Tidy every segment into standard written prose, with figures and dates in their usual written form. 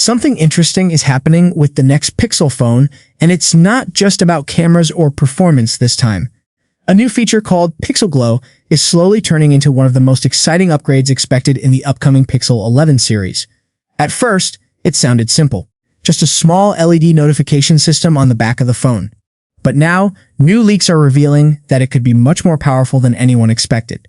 Something interesting is happening with the next Pixel phone, and it's not just about cameras or performance this time. A new feature called Pixel Glow is slowly turning into one of the most exciting upgrades expected in the upcoming Pixel 11 series. At first, it sounded simple, just a small LED notification system on the back of the phone. But now, new leaks are revealing that it could be much more powerful than anyone expected.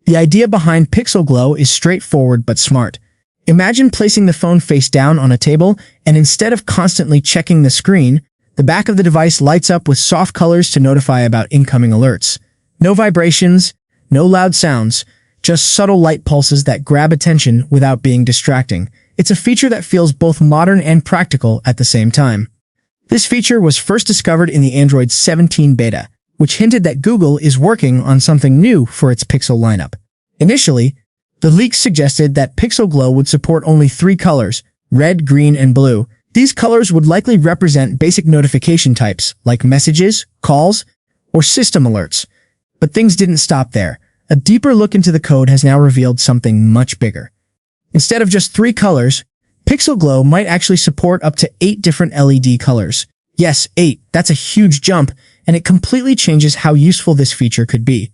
The idea behind Pixel Glow is straightforward but smart. Imagine placing the phone face down on a table, and instead of constantly checking the screen, the back of the device lights up with soft colors to notify about incoming alerts. No vibrations, no loud sounds, just subtle light pulses that grab attention without being distracting. It's a feature that feels both modern and practical at the same time. This feature was first discovered in the Android 17 beta, which hinted that Google is working on something new for its Pixel lineup. Initially, the leaks suggested that Pixel Glow would support only 3 colors, red, green, and blue. These colors would likely represent basic notification types, like messages, calls, or system alerts. But things didn't stop there. A deeper look into the code has now revealed something much bigger. Instead of just 3 colors, Pixel Glow might actually support up to 8 different LED colors. Yes, 8. That's a huge jump, and it completely changes how useful this feature could be.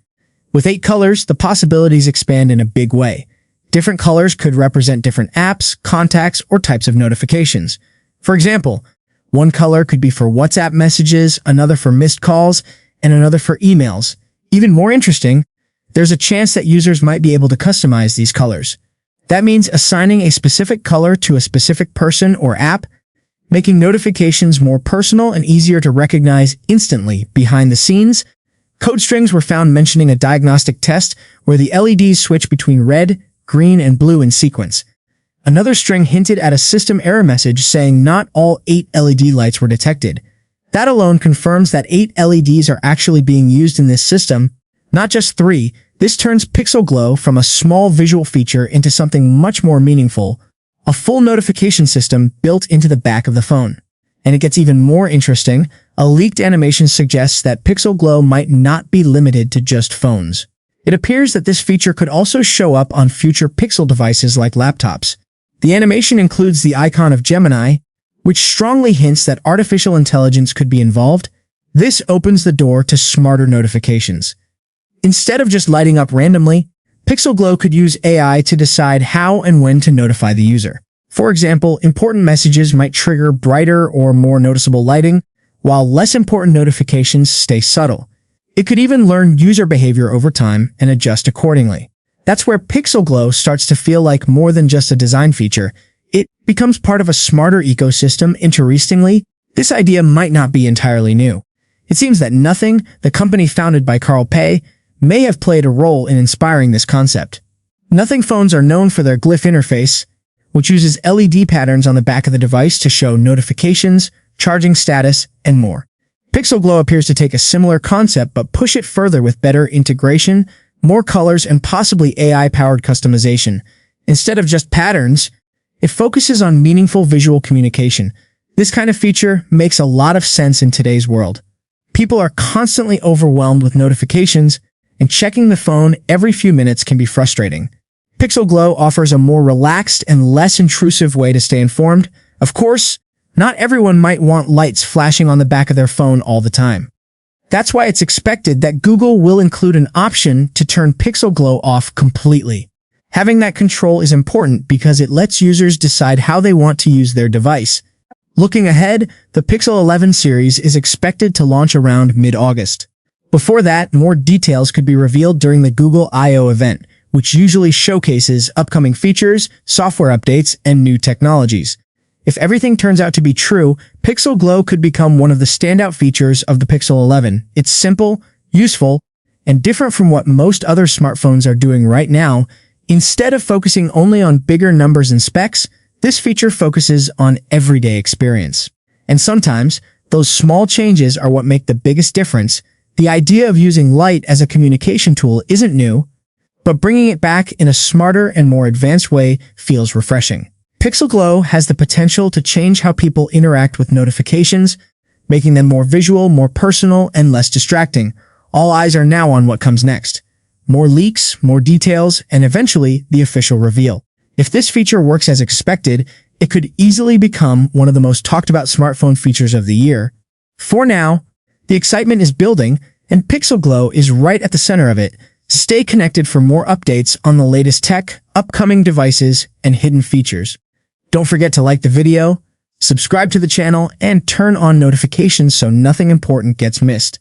With 8 colors, the possibilities expand in a big way. Different colors could represent different apps, contacts, or types of notifications. For example, one color could be for WhatsApp messages, another for missed calls, and another for emails. Even more interesting, there's a chance that users might be able to customize these colors. That means assigning a specific color to a specific person or app, making notifications more personal and easier to recognize instantly. Behind the scenes, code strings were found mentioning a diagnostic test where the LEDs switch between red, green, and blue in sequence. Another string hinted at a system error message saying not all 8 LED lights were detected. That alone confirms that 8 LEDs are actually being used in this system, not just 3. This turns Pixel Glow from a small visual feature into something much more meaningful, a full notification system built into the back of the phone. And it gets even more interesting. A leaked animation suggests that Pixel Glow might not be limited to just phones. It appears that this feature could also show up on future Pixel devices like laptops. The animation includes the icon of Gemini, which strongly hints that artificial intelligence could be involved. This opens the door to smarter notifications. Instead of just lighting up randomly, Pixel Glow could use AI to decide how and when to notify the user. For example, important messages might trigger brighter or more noticeable lighting, while less important notifications stay subtle. It could even learn user behavior over time and adjust accordingly. That's where Pixel Glow starts to feel like more than just a design feature. It becomes part of a smarter ecosystem. Interestingly, this idea might not be entirely new. It seems that Nothing, the company founded by Carl Pei, may have played a role in inspiring this concept. Nothing phones are known for their glyph interface, which uses LED patterns on the back of the device to show notifications, charging status, and more. Pixel Glow appears to take a similar concept but push it further with better integration, more colors, and possibly AI-powered customization. Instead of just patterns, it focuses on meaningful visual communication. This kind of feature makes a lot of sense in today's world. People are constantly overwhelmed with notifications, and checking the phone every few minutes can be frustrating. Pixel Glow offers a more relaxed and less intrusive way to stay informed. Of course, not everyone might want lights flashing on the back of their phone all the time. That's why it's expected that Google will include an option to turn Pixel Glow off completely. Having that control is important because it lets users decide how they want to use their device. Looking ahead, the Pixel 11 series is expected to launch around mid-August. Before that, more details could be revealed during the Google I/O event, which usually showcases upcoming features, software updates, and new technologies. If everything turns out to be true, Pixel Glow could become one of the standout features of the Pixel 11. It's simple, useful, and different from what most other smartphones are doing right now. Instead of focusing only on bigger numbers and specs, this feature focuses on everyday experience. And sometimes, those small changes are what make the biggest difference. The idea of using light as a communication tool isn't new, but bringing it back in a smarter and more advanced way feels refreshing. Pixel Glow has the potential to change how people interact with notifications, making them more visual, more personal, and less distracting. All eyes are now on what comes next. More leaks, more details, and eventually the official reveal. If this feature works as expected, it could easily become one of the most talked about smartphone features of the year. For now, the excitement is building, and Pixel Glow is right at the center of it. Stay connected for more updates on the latest tech, upcoming devices, and hidden features. Don't forget to like the video, subscribe to the channel, and turn on notifications so nothing important gets missed.